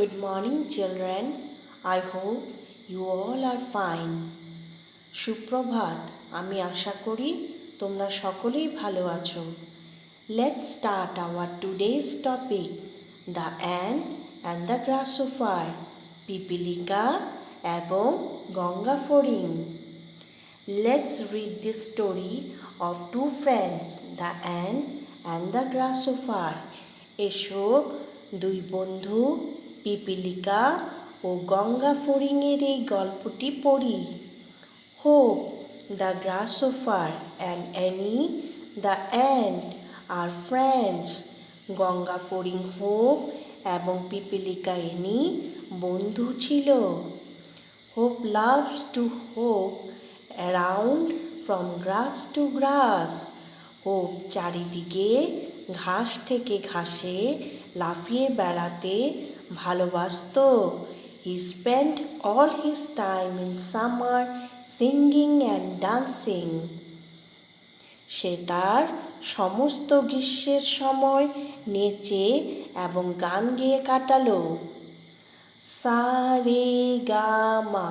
Good morning, children. I hope you all are fine. সুপ্রভাত, আমি আশা করি তোমরা সকলেই ভালো আছো। Let's start our today's topic, the ant and the grasshopper, পিপিলিকা এবং গঙ্গা ফড়িং। Let's read the story of two friends, the ant and the grasshopper. এসো দুই বন্ধু পিপিলিকা ও গঙ্গা ফড়িংয়ের এই গল্পটি পড়ি। Hope, the grasshopper and Annie, the ant, are friends. Ganga ফড়িং হোপ এবং পিপিলিকা এনি বন্ধু ছিল। Hope loves to hop around from grass to grass. Hope চারিদিকে ঘাস থেকে ঘাসে লাফিয়ে বেড়াতে ভালোবাসত। He spent all his time in summer singing and dancing. সে তার সমস্ত গ্রীষ্মের সময় নেচে এবং গান গেয়ে কাটালো। সা রে গা মা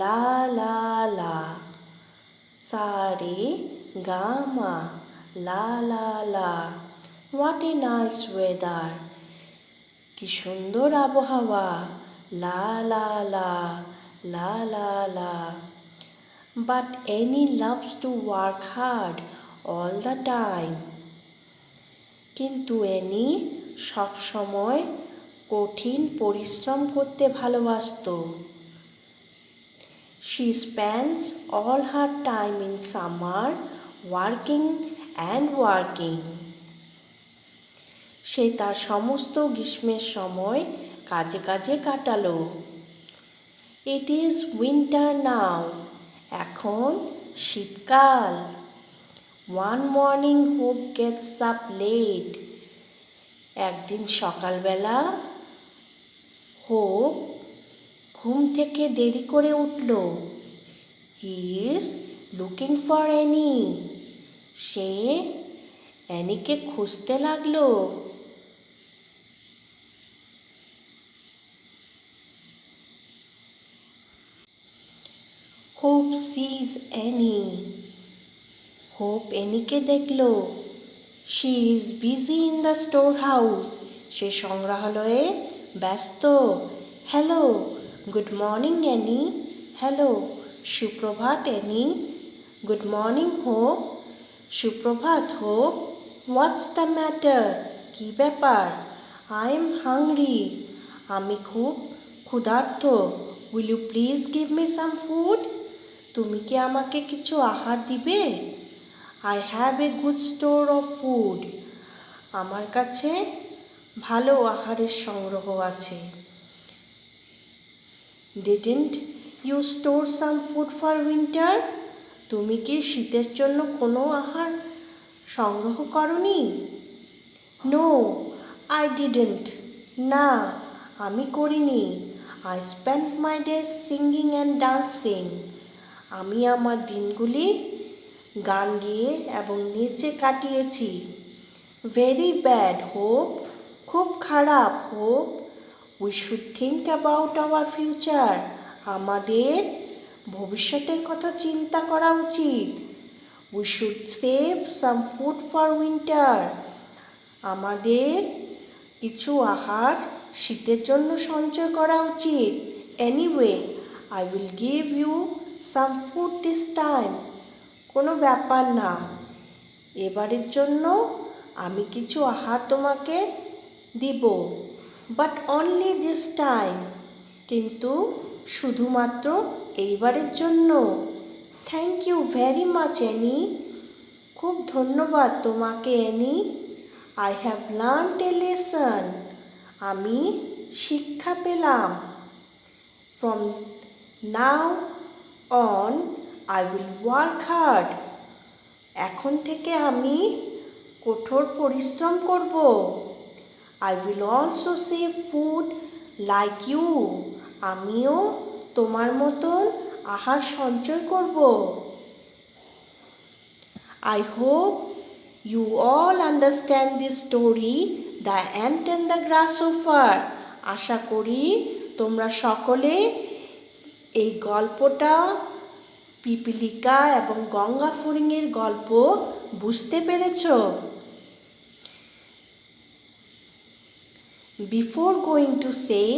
লা লা লা, সা রে গা মা লা লা লা। What a nice weather! কি সুন্দর আবহাওয়া! লা লা লা লা লা লা। But Annie loves to work hard all the time. কিন্তু অ্যানি সব সময় কঠিন পরিশ্রম করতে ভালোবাসত। She spends all her time in summer working and working. সে তার সমস্ত গ্রীষ্মের সময় কাজে কাজে কাটালো। It is winter now. এখন শীতকাল। One morning Hope gets up late. একদিন সকালবেলা হোপ ঘুম থেকে দেরি করে উঠল। He is looking for Annie. সে অ্যানিকে খুঁজতে লাগলো। Hope sees Annie. হোপ অ্যানিকে দেখল। She is busy in the storehouse. সে সংগ্রহালয়ে ব্যস্ত। Hello, good morning Annie. Hello, সুপ্রভাত অ্যানি। Good morning Hope. সুপ্রভাত হোপ। What's the matter? কী ব্যাপার? I am hungry. আমি খুব ক্ষুধার্ত। Will you please give me some food? তুমি কি আমাকে কিছু আহার দিবে? I have a good store of food. আমার কাছে ভালো আহারের সংগ্রহ আছে। Didn't you store some food for winter? তুমি কি শীতের জন্য কোনো আহার সংগ্রহ করনি? No, I didn't. না, আমি করিনি। I spent my days singing and dancing. আমি আমার দিনগুলি গান গেয়ে এবং নেচে কাটিয়েছি। ভেরি ব্যাড হোপ, খুব খারাপ hope. We should think about our future, আমাদের ভবিষ্যতের কথা চিন্তা করা উচিত। We should save some food for winter, আমাদের কিছু আহার শীতের জন্য সঞ্চয় করা উচিত। Anyway, I will give you some food this time. কোনো ব্যাপার না, এবারের জন্য আমি কিছু আহার তোমাকে দিব। বাট অনলি দিস টাইম, কিন্তু শুধুমাত্র এইবারের জন্য। Thank you very much Annie. খুব ধন্যবাদ তোমাকে Annie. I have learned a lesson, আমি শিক্ষা পেলাম। From now on I will work hard. এখন থেকে আমি কঠোর পরিশ্রম করব। I will also save food like you. আমিও তোমার মতন আহার সঞ্চয় করব। I hope you all understand this story, The Ant and the Grasshopper. আশা করি তোমরা সকলে এই গল্পটা পিপীলিকা এবং গঙ্গা ফড়িংয়ের গল্প বুঝতে পেরেছ? Before going to say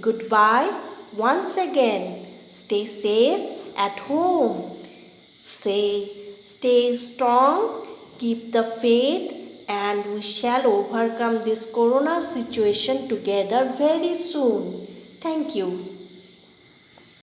goodbye, once again, stay safe at home. Stay strong, keep the faith, and we shall overcome this corona situation together very soon. Thank you.